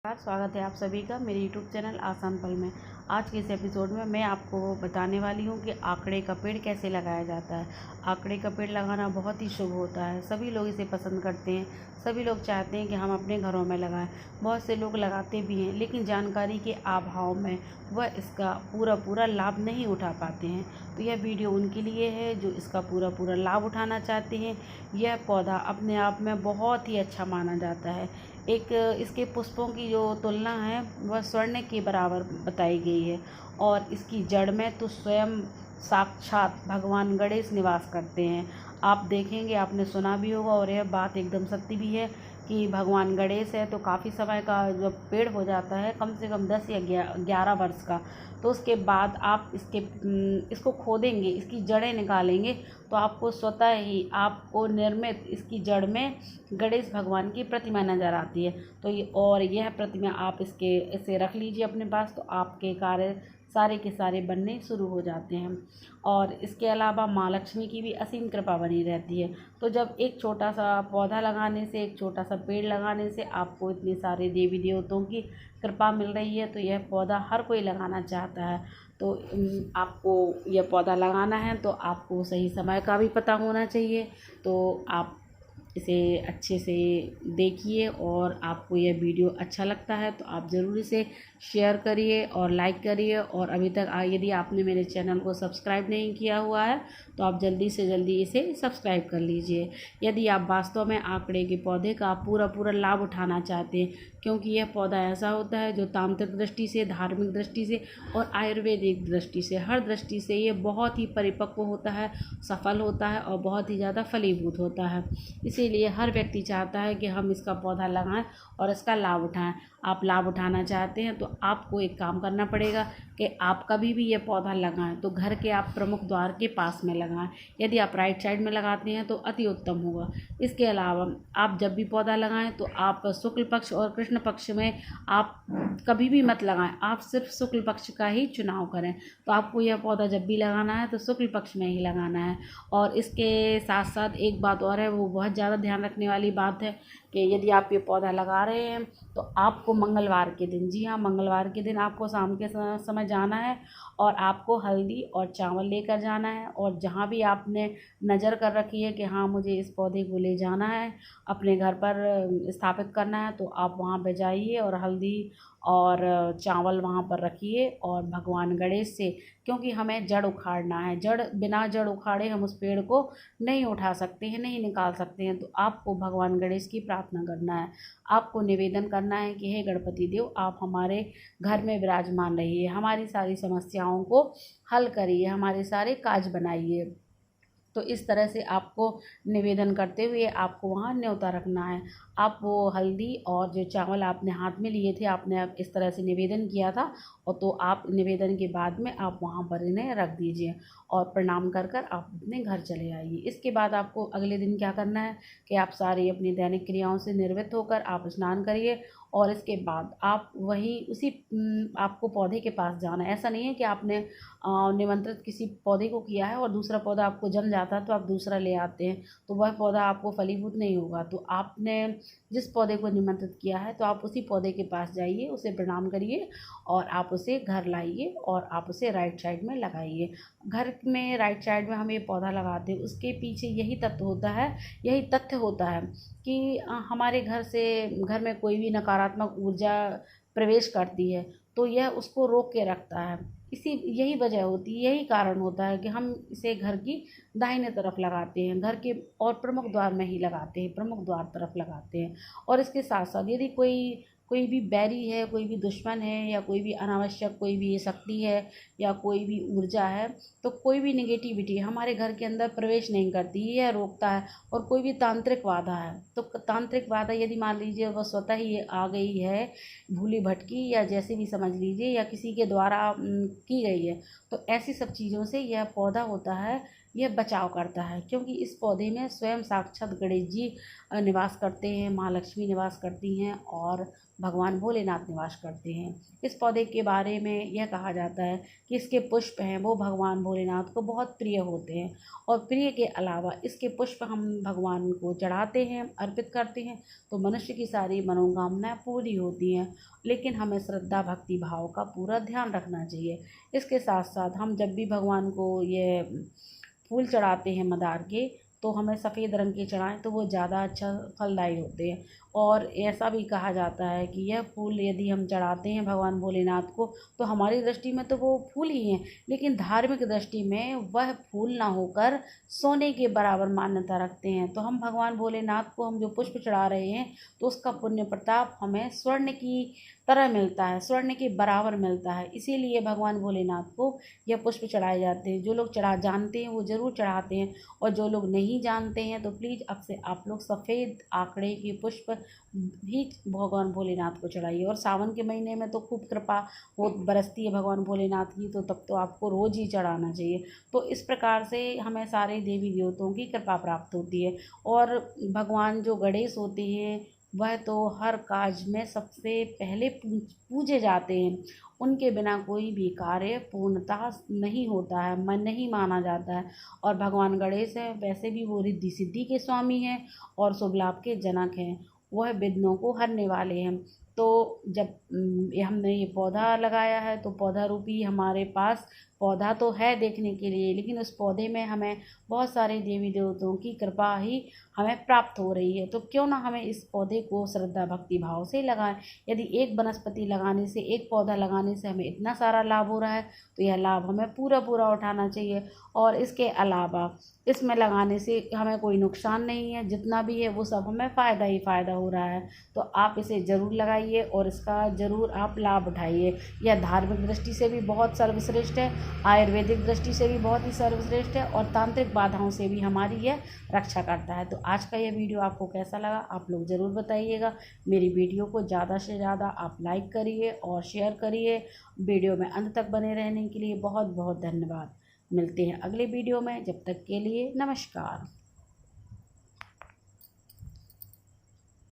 स्वागत है आप सभी का मेरे YouTube चैनल आसान पल में। आज के इस एपिसोड में मैं आपको बताने वाली हूँ कि आकड़े का पेड़ कैसे लगाया जाता है। आकड़े का पेड़ लगाना बहुत ही शुभ होता है, सभी लोग इसे पसंद करते हैं, सभी लोग चाहते हैं कि हम अपने घरों में लगाएं। बहुत से लोग लगाते भी हैं, लेकिन जानकारी के अभाव में वह इसका पूरा लाभ नहीं उठा पाते हैं। तो यह वीडियो उनके लिए है जो इसका पूरा लाभ उठाना चाहते हैं। यह पौधा अपने आप में बहुत ही अच्छा माना जाता है। एक इसके पुष्पों की जो तुलना है वह स्वर्ण के बराबर बताई गई है, और इसकी जड़ में तो स्वयं साक्षात भगवान गणेश निवास करते हैं। आप देखेंगे, आपने सुना भी होगा और यह बात एकदम सत्य भी है कि भगवान गणेश है तो काफ़ी समय का जब पेड़ हो जाता है, कम से कम 10 या 11 वर्ष का, तो उसके बाद आप इसको खोदेंगे, इसकी जड़ें निकालेंगे, तो आपको स्वतः ही आपको निर्मित इसकी जड़ में गणेश भगवान की प्रतिमा नज़र आती है। तो यह प्रतिमा आप इसे रख लीजिए अपने पास, तो आपके कार्य सारे के सारे बनने शुरू हो जाते हैं। और इसके अलावा माँ लक्ष्मी की भी असीम कृपा बनी रहती है। तो जब एक छोटा सा पौधा लगाने से, एक छोटा सा पेड़ लगाने से आपको इतने सारे देवी देवताओं की कृपा मिल रही है, तो यह पौधा हर कोई लगाना चाहता है। तो आपको यह पौधा लगाना है तो आपको सही समय का भी पता होना चाहिए। तो आप इसे अच्छे से देखिए, और आपको यह वीडियो अच्छा लगता है तो आप ज़रूर इसे शेयर करिए और लाइक करिए। और अभी तक यदि आपने मेरे चैनल को सब्सक्राइब नहीं किया हुआ है तो आप जल्दी से जल्दी इसे सब्सक्राइब कर लीजिए, यदि आप वास्तव में आकड़े के पौधे का पूरा लाभ उठाना चाहते हैं। क्योंकि यह पौधा ऐसा होता है जो तांत्रिक दृष्टि से, धार्मिक दृष्टि से और आयुर्वेदिक दृष्टि से, हर दृष्टि से ये बहुत ही परिपक्व होता है, सफल होता है और बहुत ही ज़्यादा फलीभूत होता है। इसीलिए हर व्यक्ति चाहता है कि हम इसका पौधा लगाएं और इसका लाभ उठाएं। आप लाभ उठाना चाहते हैं तो आपको एक काम करना पड़ेगा कि आप कभी भी ये पौधा लगाएं तो घर के आप प्रमुख द्वार के पास में लगाएं। यदि आप राइट साइड में लगाते हैं तो अति उत्तम होगा। इसके अलावा आप जब भी पौधा लगाएं तो आप शुक्ल पक्ष और कृष्ण पक्ष में आप कभी भी मत लगाएं, आप सिर्फ शुक्ल पक्ष का ही चुनाव करें। तो आपको यह पौधा जब भी लगाना है तो शुक्ल पक्ष में ही लगाना है। और इसके साथ साथ एक बात और है, वो बहुत ज़्यादा ध्यान रखने वाली बात है कि यदि आप ये पौधा लगा रहे हैं तो आपको मंगलवार के दिन, जी हाँ, मंगलवार के दिन आपको शाम के समय जाना है और आपको हल्दी और चावल लेकर जाना है। और जहाँ भी आपने नज़र कर रखी है कि हाँ मुझे इस पौधे को ले जाना है, अपने घर पर स्थापित करना है, तो आप वहाँ पे जाइए और हल्दी और चावल वहाँ पर रखिए और भगवान गणेश से, क्योंकि हमें जड़ उखाड़ना है, बिना जड़ उखाड़े हम उस पेड़ को नहीं उठा सकते हैं, नहीं निकाल सकते हैं। तो आपको भगवान गणेश की प्रार्थना करना है, आपको निवेदन करना है कि हे गणपति देव, आप हमारे घर में विराजमान रहिए, हमारी सारी समस्याओं को हल करिए, हमारे सारे काज बनाइए। तो इस तरह से आपको निवेदन करते हुए आपको वहाँ न्योता रखना है। आप वो हल्दी और जो चावल आपने हाथ में लिए थे, आपने इस तरह से निवेदन किया था, और तो आप निवेदन के बाद में आप वहाँ पर इन्हें रख दीजिए और प्रणाम कर कर आप अपने घर चले आइए। इसके बाद आपको अगले दिन क्या करना है कि आप सारी अपनी दैनिक क्रियाओं से निवृत्त होकर आप स्नान करिए, और इसके बाद आप आपको पौधे के पास जाना है। ऐसा नहीं है कि आपने निमंत्रित किसी पौधे को किया है और दूसरा पौधा आपको जम जाता है तो आप दूसरा ले आते हैं, तो वह पौधा आपको फलीभूत नहीं होगा। तो आपने जिस पौधे को निमंत्रित किया है तो आप उसी पौधे के पास जाइए, उसे प्रणाम करिए और आप उसे घर लाइए और आप उसे राइट साइड में लगाइए। घर में राइट साइड में हम ये पौधा लगाते हैं, उसके पीछे यही तथ्य होता है कि हमारे घर में कोई भी नकारात्मक ऊर्जा प्रवेश करती है तो यह उसको रोक के रखता है। यही वजह होती है, यही कारण होता है कि हम इसे घर की दाहिने तरफ लगाते हैं, घर के और प्रमुख द्वार में ही लगाते हैं, प्रमुख द्वार तरफ लगाते हैं। और इसके साथ साथ यदि कोई भी बैरी है, कोई भी दुश्मन है, या कोई भी अनावश्यक कोई भी शक्ति है या कोई भी ऊर्जा है, तो कोई भी निगेटिविटी हमारे घर के अंदर प्रवेश नहीं करती, यह रोकता है। और कोई भी तांत्रिक बाधा है, तो तांत्रिक बाधा यदि मान लीजिए वह स्वतः ही आ गई है, भूली भटकी या जैसे भी समझ लीजिए, या किसी के द्वारा की गई है, तो ऐसी सब चीज़ों से यह पौधा होता है यह बचाव करता है, क्योंकि इस पौधे में स्वयं साक्षात गणेश जी निवास करते हैं, माँ लक्ष्मी निवास करती हैं और भगवान भोलेनाथ निवास करते हैं। इस पौधे के बारे में यह कहा जाता है कि इसके पुष्प हैं वो भगवान भोलेनाथ को बहुत प्रिय होते हैं, और प्रिय के अलावा इसके पुष्प हम भगवान को चढ़ाते हैं, अर्पित करते हैं, तो मनुष्य की सारी मनोकामनाएं पूरी होती हैं। लेकिन हमें श्रद्धा भक्ति भाव का पूरा ध्यान रखना चाहिए। इसके साथ साथ हम जब भी भगवान को ये फूल चढ़ाते हैं मंदार के, तो हमें सफ़ेद रंग के चढ़ाएं तो वो ज़्यादा अच्छा फलदायी होते हैं। और ऐसा भी कहा जाता है कि यह फूल यदि हम चढ़ाते हैं भगवान भोलेनाथ को, तो हमारी दृष्टि में तो वो फूल ही हैं, लेकिन धार्मिक दृष्टि में वह फूल ना होकर सोने के बराबर मान्यता रखते हैं। तो हम भगवान भोलेनाथ को हम जो पुष्प चढ़ा रहे हैं, तो उसका पुण्य प्रताप हमें स्वर्ण की तरह मिलता है, स्वर्ण के बराबर मिलता है। इसीलिए भगवान भोलेनाथ को यह पुष्प चढ़ाए जाते हैं। जो लोग चढ़ा जानते हैं वो ज़रूर चढ़ाते हैं, और जो लोग नहीं जानते हैं तो प्लीज़ अब से आप लोग सफ़ेद आंकड़े के पुष्प भी भगवान भोलेनाथ को चढ़ाइए। और सावन के महीने में तो खूब कृपा हो बरसती है भगवान भोलेनाथ की, तो तब तो आपको रोज़ ही चढ़ाना चाहिए। तो इस प्रकार से हमें सारे देवी देवताओं की कृपा प्राप्त होती है। और भगवान जो गणेश होते हैं वह तो हर काज में सबसे पहले पूजे जाते हैं। उनके बिना कोई भी कार्य पूर्णतः नहीं होता है, मन नहीं माना जाता है। और भगवान गणेश हैं, वैसे भी वो रिद्धि सिद्धि के स्वामी हैं और शुभ लाभ के जनक हैं। वह विघ्नों को हरने वाले हैं। तो जब हमने ये पौधा लगाया है, तो पौधा रूपी हमारे पास पौधा तो है देखने के लिए, लेकिन उस पौधे में हमें बहुत सारे देवी देवताओं की कृपा ही हमें प्राप्त हो रही है। तो क्यों ना हमें इस पौधे को श्रद्धा भक्ति भाव से लगाएं। यदि एक वनस्पति लगाने से, एक पौधा लगाने से हमें इतना सारा लाभ हो रहा है, तो यह लाभ हमें पूरा पूरा उठाना चाहिए। और इसके अलावा इसमें लगाने से हमें कोई नुकसान नहीं है, जितना भी है वो सब हमें फ़ायदा ही फ़ायदा हो रहा है। तो आप इसे ज़रूर लगाइए और इसका ज़रूर आप लाभ उठाइए। यह धार्मिक दृष्टि से भी बहुत सर्वश्रेष्ठ है, आयुर्वेदिक दृष्टि से भी बहुत ही सर्वश्रेष्ठ है, और तांत्रिक बाधाओं से भी हमारी यह रक्षा करता है। तो आज का यह वीडियो आपको कैसा लगा आप लोग ज़रूर बताइएगा। मेरी वीडियो को ज़्यादा से ज़्यादा आप लाइक करिए और शेयर करिए। वीडियो में अंत तक बने रहने के लिए बहुत बहुत धन्यवाद। मिलते हैं अगले वीडियो में, जब तक के लिए नमस्कार।